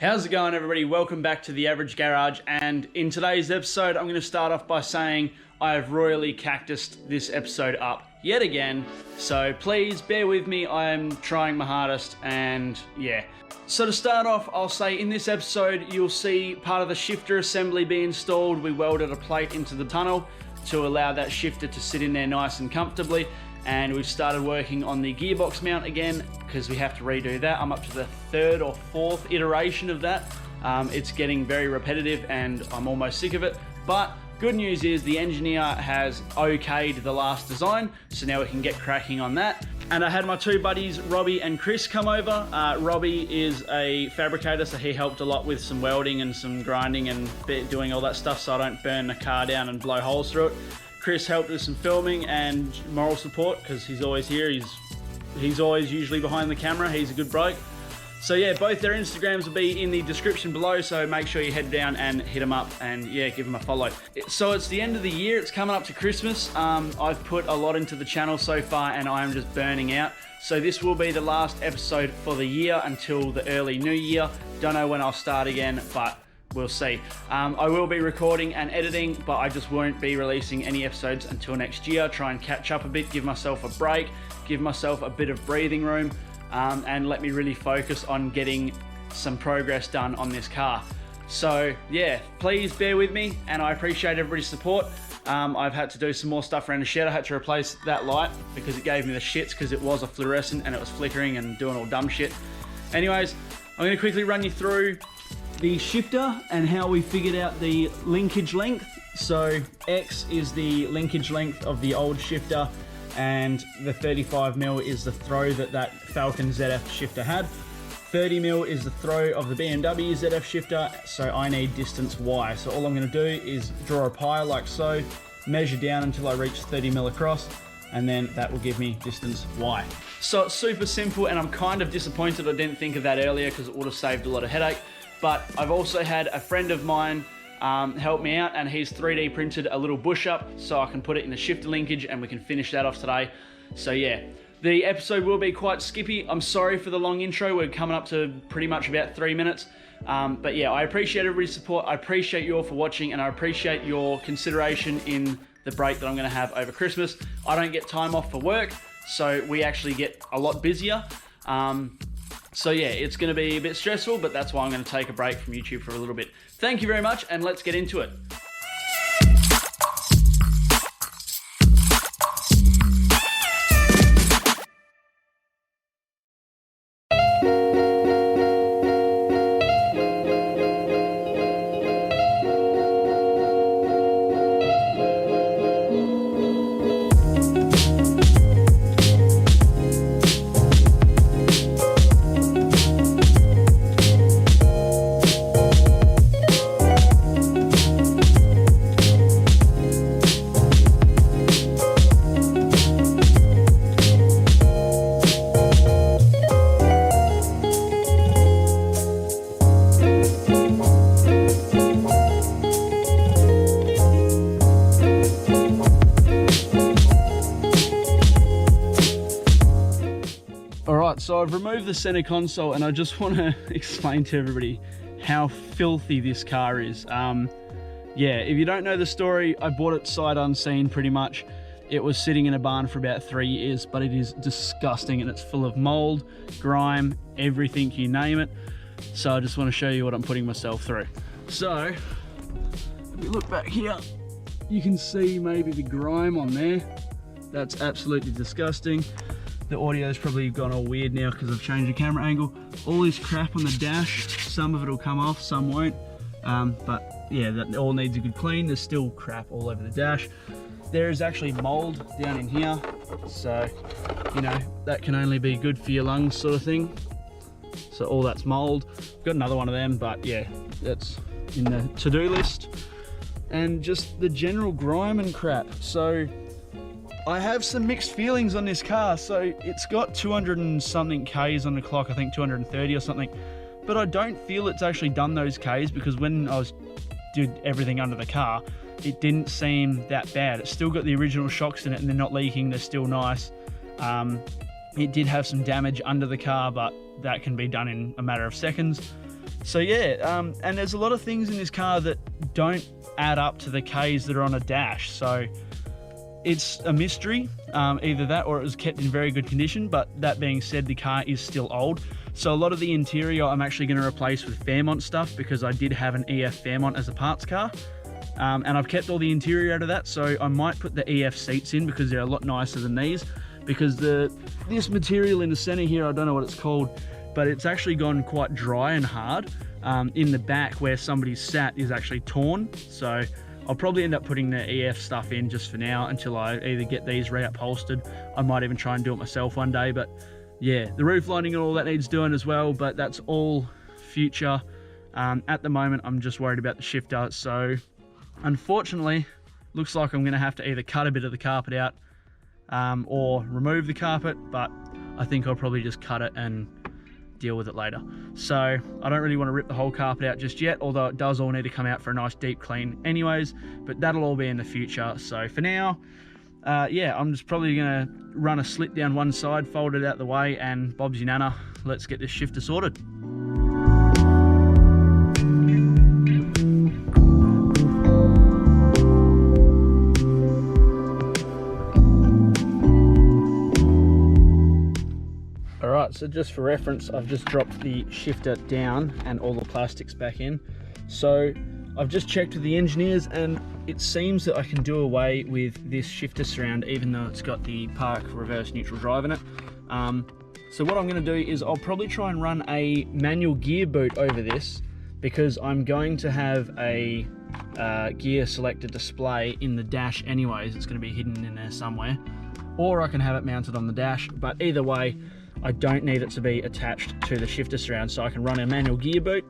How's it going, everybody? Welcome back to The Average Garage, and in today's episode I'm going to start off by saying I have royally cactused this episode up yet again, so please bear with me. I am trying my hardest, and yeah. So to start off, I'll say in this episode you'll see part of the shifter assembly be installed. We welded a plate into the tunnel to allow that shifter to sit in there nice and comfortably, and we've started working on the gearbox mount again because we have to redo that. I'm up to the third or fourth iteration of that. It's getting very repetitive and I'm almost sick of it, but good news is the engineer has okayed the last design, so now we can get cracking on that. And I had my two buddies, Robbie and Chris, come over. Robbie is a fabricator, so he helped a lot with some welding and some grinding and doing all that stuff so I don't burn the car down and blow holes through it. Chris helped with some filming and moral support because he's always here. He's always usually behind the camera. He's a good bloke. So yeah, both their Instagrams will be in the description below, so make sure you head down and hit them up and yeah, give them a follow. So it's the end of the year, it's coming up to Christmas. I've put a lot into the channel so far and I am just burning out. So this will be the last episode for the year until the early new year. Don't know when I'll start again, but we'll see. I will be recording and editing, but I just won't be releasing any episodes until next year. Try and catch up a bit, give myself a break, give myself a bit of breathing room, and let me really focus on getting some progress done on this car. So yeah, please bear with me, and I appreciate everybody's support. I've had to do some more stuff around the shed. I had to replace that light because it gave me the shits because it was a fluorescent and it was flickering and doing all dumb shit. Anyways, I'm going to quickly run you through the shifter and how we figured out the linkage length. So X is the linkage length of the old shifter, and the 35mm is the throw that Falcon ZF shifter had. 30mm is the throw of the BMW ZF shifter, so I need distance Y. So all I'm going to do is draw a pie like so, measure down until I reach 30mm across, and then that will give me distance Y. So it's super simple, and I'm kind of disappointed I didn't think of that earlier because it would have saved a lot of headache. But I've also had a friend of mine help me out, and he's 3D printed a little bush up so I can put it in the shifter linkage and we can finish that off today. So yeah, the episode will be quite skippy. I'm sorry for the long intro. We're coming up to pretty much about 3 minutes. But yeah, I appreciate everybody's support. I appreciate you all for watching, and I appreciate your consideration in the break that I'm going to have over Christmas. I don't get time off for work, so we actually get a lot busier. So yeah, it's going to be a bit stressful, but that's why I'm going to take a break from YouTube for a little bit. Thank you very much, and let's get into it. So I've removed the center console, and I just want to explain to everybody how filthy this car is. Yeah, if you don't know the story, I bought it sight unseen pretty much. It was sitting in a barn for about 3 years, but it is disgusting, and it's full of mold, grime, everything, you name it. So I just want to show you what I'm putting myself through. So if you look back here, you can see maybe the grime on there. That's absolutely disgusting. The audio's probably gone all weird now because I've changed the camera angle. All this crap on the dash, some of it will come off, some won't. But yeah, that all needs a good clean. There's still crap all over the dash. There is actually mold down in here. So, you know, that can only be good for your lungs sort of thing. So all that's mold. Got another one of them, but yeah, that's in the to-do list. And just the general grime and crap. So I have some mixed feelings on this car. So it's got 200 and something Ks on the clock, I think 230 or something, but I don't feel it's actually done those Ks, because when I did everything under the car, it didn't seem that bad. It's still got the original shocks in it and they're not leaking, they're still nice. It did have some damage under the car, but that can be done in a matter of seconds. So yeah, and there's a lot of things in this car that don't add up to the Ks that are on a dash. So it's a mystery, either that or it was kept in very good condition. But that being said, the car is still old. So a lot of the interior I'm actually going to replace with Fairmont stuff, because I did have an EF Fairmont as a parts car. And I've kept all the interior out of that. So I might put the EF seats in because they're a lot nicer than these. Because this material in the center here, I don't know what it's called, but it's actually gone quite dry and hard. In the back where somebody's sat is actually torn. So I'll probably end up putting the EF stuff in just for now until I either get these reupholstered. I might even try and do it myself one day. But yeah, the roof lining and all that needs doing as well, but that's all future. At the moment, I'm just worried about the shifter. So unfortunately, looks like I'm gonna have to either cut a bit of the carpet out or remove the carpet, but I think I'll probably just cut it and deal with it later. So I don't really want to rip the whole carpet out just yet, although it does all need to come out for a nice deep clean anyways, but that'll all be in the future. So for now, yeah, I'm just probably gonna run a slit down one side, fold it out the way, and Bob's your nana, let's get this shifter sorted. Alright, so just for reference, I've just dropped the shifter down and all the plastics back in. So I've just checked with the engineers and it seems that I can do away with this shifter surround even though it's got the park reverse neutral drive in it. So what I'm going to do is I'll probably try and run a manual gear boot over this, because I'm going to have a gear selector display in the dash anyways. It's going to be hidden in there somewhere, or I can have it mounted on the dash, but either way I don't need it to be attached to the shifter surround, so I can run a manual gear boot.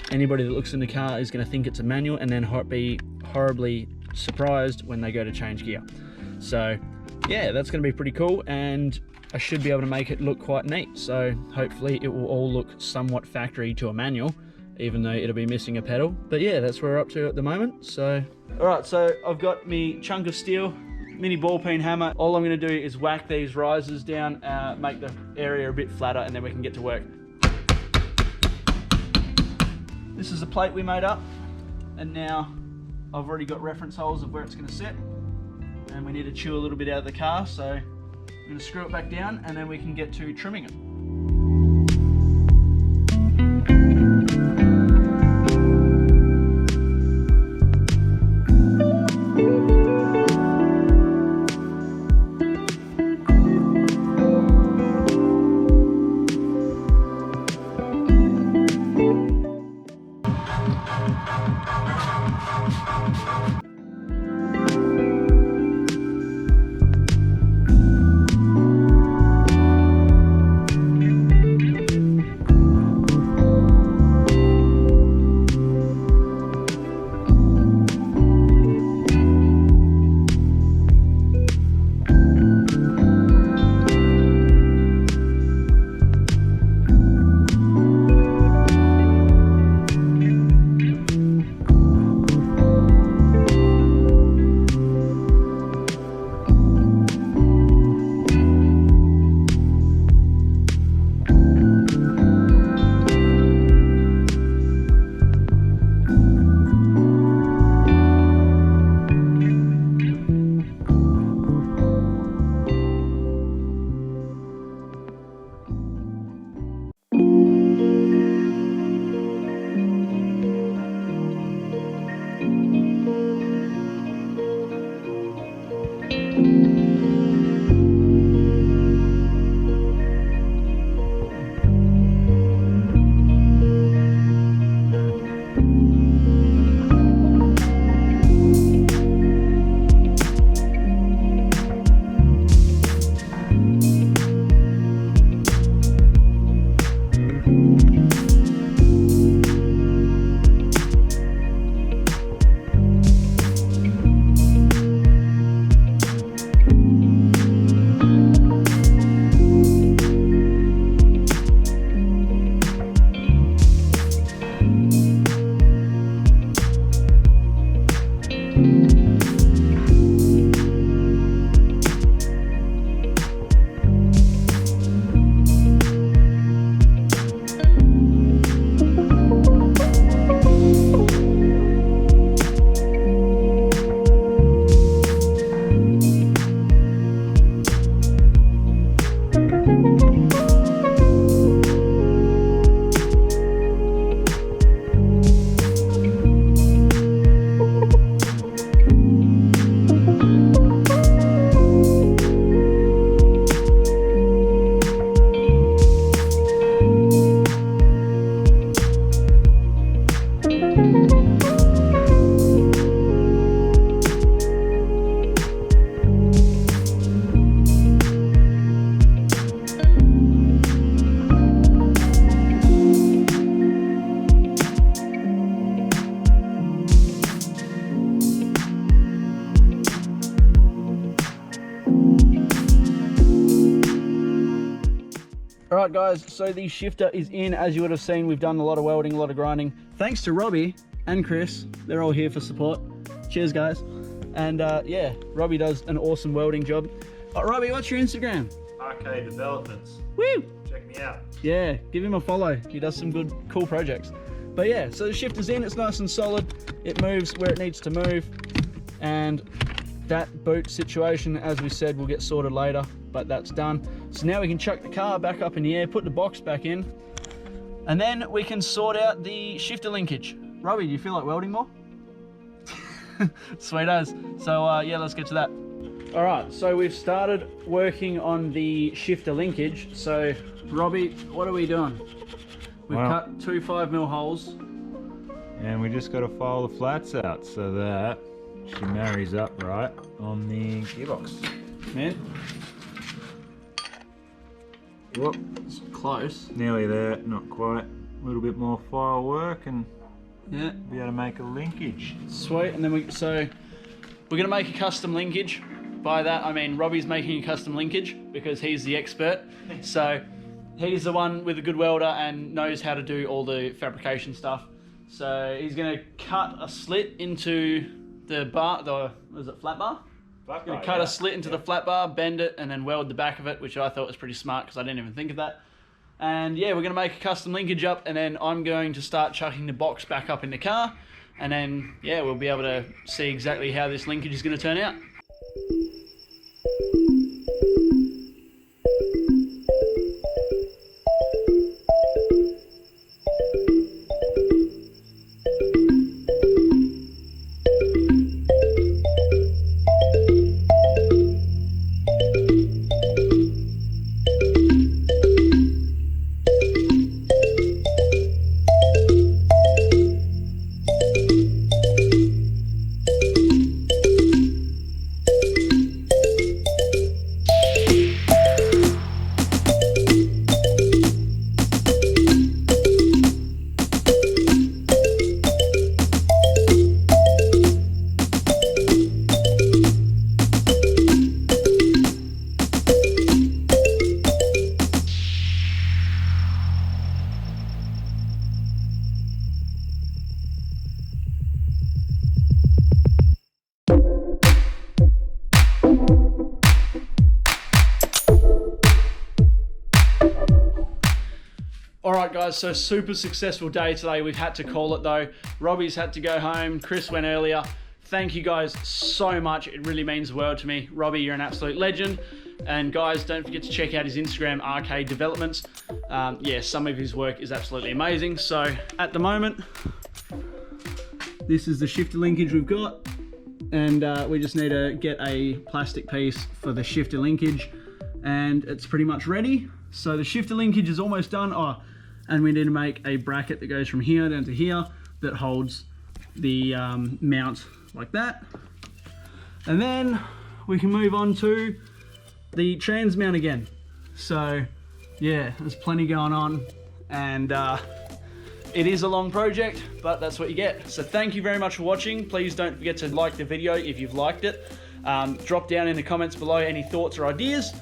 Anybody that looks in the car is going to think it's a manual and then be horribly surprised when they go to change gear. So yeah, that's going to be pretty cool, and I should be able to make it look quite neat. So hopefully it will all look somewhat factory to a manual, even though it'll be missing a pedal. But yeah, that's where we're up to at the moment. So alright, so I've got me chunk of steel, mini ball peen hammer. All I'm going to do is whack these risers down, make the area a bit flatter, and then we can get to work. This is the plate we made up, and now I've already got reference holes of where it's going to sit, and we need to chew a little bit out of the car, so I'm going to screw it back down and then we can get to trimming it. right guys, so the shifter is in. As you would have seen, we've done a lot of welding, a lot of grinding. Thanks to Robbie and Chris, they're all here for support. Cheers guys. And yeah, Robbie does an awesome welding job. Robbie, what's your Instagram? Arcade Developments. Woo! Check me out. Yeah, give him a follow. He does some good, cool projects. But yeah, so the shifter's in, it's nice and solid. It moves where it needs to move. And that boot situation, as we said, will get sorted later, but that's done. So now we can chuck the car back up in the air, put the box back in, and then we can sort out the shifter linkage. Robbie, do you feel like welding more? Sweet as. So yeah, let's get to that. All right, so we've started working on the shifter linkage. So Robbie, what are we doing? We've cut 2 5mm holes. And we just got to file the flats out so that she marries up right on the gearbox. Man. Whoop. It's close. Nearly there, not quite. A little bit more file work and yeah, be able to make a linkage. Sweet, and then we're gonna make a custom linkage. By that I mean Robbie's making a custom linkage because he's the expert. So he's the one with a good welder and knows how to do all the fabrication stuff. So he's gonna cut a slit into the bar, was it flat bar? Flat Gonna bar, cut yeah. a slit into the flat bar, bend it, and then weld the back of it, which I thought was pretty smart because I didn't even think of that. And yeah, we're gonna make a custom linkage up, and then I'm going to start chucking the box back up in the car, and then yeah, we'll be able to see exactly how this linkage is gonna turn out. Alright guys, so super successful day today. We've had to call it though. Robbie's had to go home, Chris went earlier. Thank you guys so much, it really means the world to me. Robbie, you're an absolute legend. And guys, don't forget to check out his Instagram, Arcade Developments. Yeah, some of his work is absolutely amazing. So at the moment, this is the shifter linkage we've got. And we just need to get a plastic piece for the shifter linkage. And it's pretty much ready. So the shifter linkage is almost done. Oh, and we need to make a bracket that goes from here down to here that holds the mount like that. And then we can move on to the trans mount again. So yeah, there's plenty going on, and it is a long project, but that's what you get. So thank you very much for watching. Please don't forget to like the video if you've liked it. Drop down in the comments below any thoughts or ideas.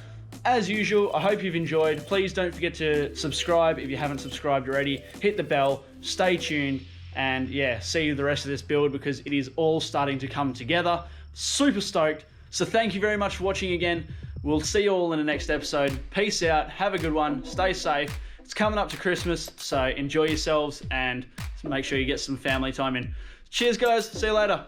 As usual, I hope you've enjoyed. Please don't forget to subscribe if you haven't subscribed already. Hit the bell, stay tuned, and yeah, see the rest of this build because it is all starting to come together. Super stoked. So thank you very much for watching again. We'll see you all in the next episode. Peace out, have a good one, stay safe. It's coming up to Christmas, so enjoy yourselves and make sure you get some family time in. Cheers guys, see you later.